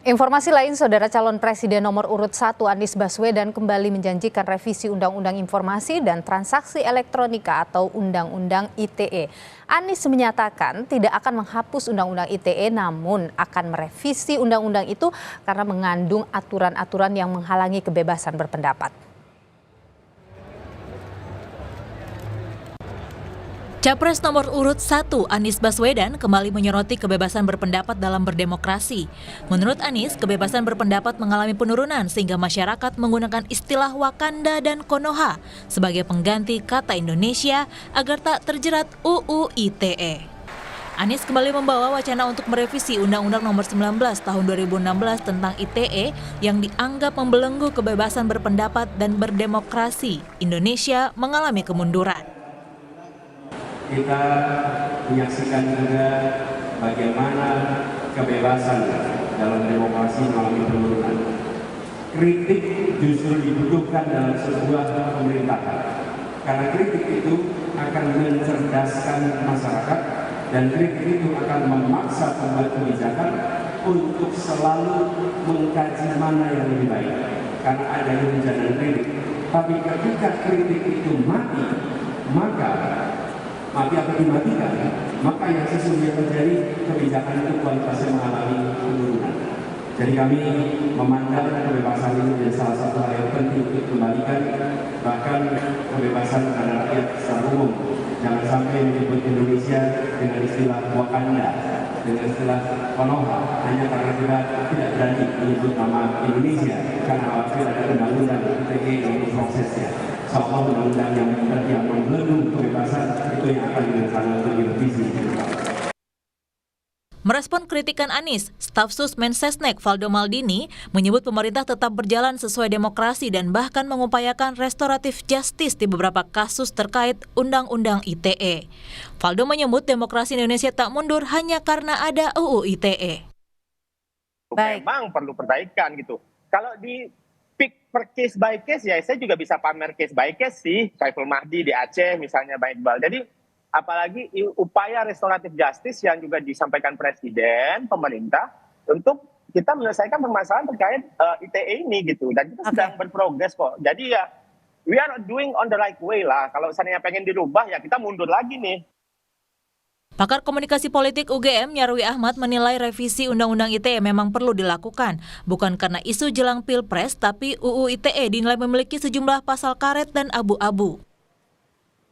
Informasi lain, Saudara calon Presiden nomor urut 1 Anies Baswedan kembali menjanjikan revisi Undang-Undang Informasi dan Transaksi Elektronika atau Undang-Undang ITE. Anies menyatakan tidak akan menghapus Undang-Undang ITE, namun akan merevisi undang-undang itu karena mengandung aturan-aturan yang menghalangi kebebasan berpendapat. Capres nomor urut 1 Anies Baswedan kembali menyoroti kebebasan berpendapat dalam berdemokrasi. Menurut Anies, kebebasan berpendapat mengalami penurunan sehingga masyarakat menggunakan istilah Wakanda dan Konoha sebagai pengganti kata Indonesia agar tak terjerat UU ITE. Anies kembali membawa wacana untuk merevisi Undang-Undang Nomor 19 Tahun 2016 tentang ITE yang dianggap membelenggu kebebasan berpendapat dan berdemokrasi. Indonesia mengalami kemunduran. Kita menyaksikan juga bagaimana kebebasan dalam demokrasi mengalami penurunan. Kritik justru dibutuhkan dalam sebuah pemerintahan, karena kritik itu akan mencerdaskan masyarakat dan kritik itu akan memaksa pembuat kebijakan untuk selalu mengkaji mana yang lebih baik, karena ada hujanan kritik. Tapi ketika kritik itu mati, maka atau dimatikan, maka yang sesungguhnya terjadi kebijakan itu kualitasnya mengalami penurunan. Jadi kami memandang kebebasan ini menjadi salah satu hal yang penting untuk kembalikan, bahkan kebebasan kepada rakyat secara umum. Jangan sampai menyebut Indonesia dengan istilah Wakanda, dengan istilah Konoha, hanya karena kita tidak berani menyebut nama Indonesia, karena khawatir ada undang-undang ITE dalam prosesnya. Soal undang-undang yang membelenggu kebebasan itu yang akan direncanakan untuk direvisi. Merespon kritikan Anies, staf sus Mensesnek Valdo Maldini menyebut pemerintah tetap berjalan sesuai demokrasi dan bahkan mengupayakan restoratif justice di beberapa kasus terkait Undang-Undang ITE. Valdo menyebut demokrasi Indonesia tak mundur hanya karena ada UU ITE. Memang perlu perbaikan gitu. Kalau di pick per case by case, ya saya juga bisa pamer case by case sih. Saiful Mahdi di Aceh misalnya, Bang Iqbal. Jadi apalagi upaya restoratif justice yang juga disampaikan Presiden, pemerintah, untuk kita menyelesaikan permasalahan terkait ITE ini gitu. Dan kita sedang berprogres kok. Jadi ya, we are doing on the right way lah. Kalau seandainya pengen dirubah, ya kita mundur lagi nih. Pakar komunikasi politik UGM Nyarwi Ahmad menilai revisi Undang-Undang ITE memang perlu dilakukan, bukan karena isu jelang Pilpres, tapi UU ITE dinilai memiliki sejumlah pasal karet dan abu-abu.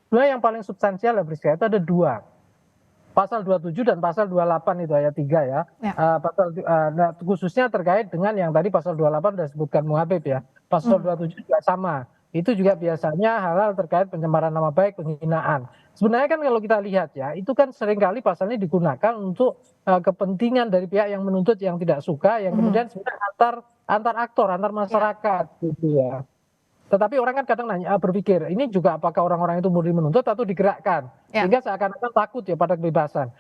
Sebenarnya yang paling substansial ya Priska, itu ada dua. Pasal 27 dan pasal 28 itu ayat 3 ya. Khususnya terkait dengan yang tadi pasal 28 sudah disebutkan Bung Habib ya. Pasal 27 juga sama. Itu juga biasanya hal-hal terkait pencemaran nama baik, penghinaan. Sebenarnya kan kalau kita lihat ya, itu kan seringkali pasalnya digunakan untuk kepentingan dari pihak yang menuntut yang tidak suka, yang kemudian sebenarnya antar aktor, antar masyarakat gitu ya. Tetapi orang kan kadang berpikir, ini juga apakah orang-orang itu murni menuntut atau digerakkan, sehingga seakan-akan takut ya pada kebebasan.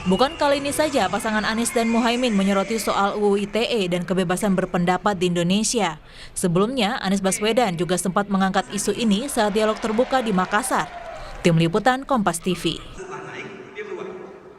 Bukan kali ini saja pasangan Anies dan Muhaimin menyoroti soal UU ITE dan kebebasan berpendapat di Indonesia. Sebelumnya, Anies Baswedan juga sempat mengangkat isu ini saat dialog terbuka di Makassar. Tim Liputan Kompas TV.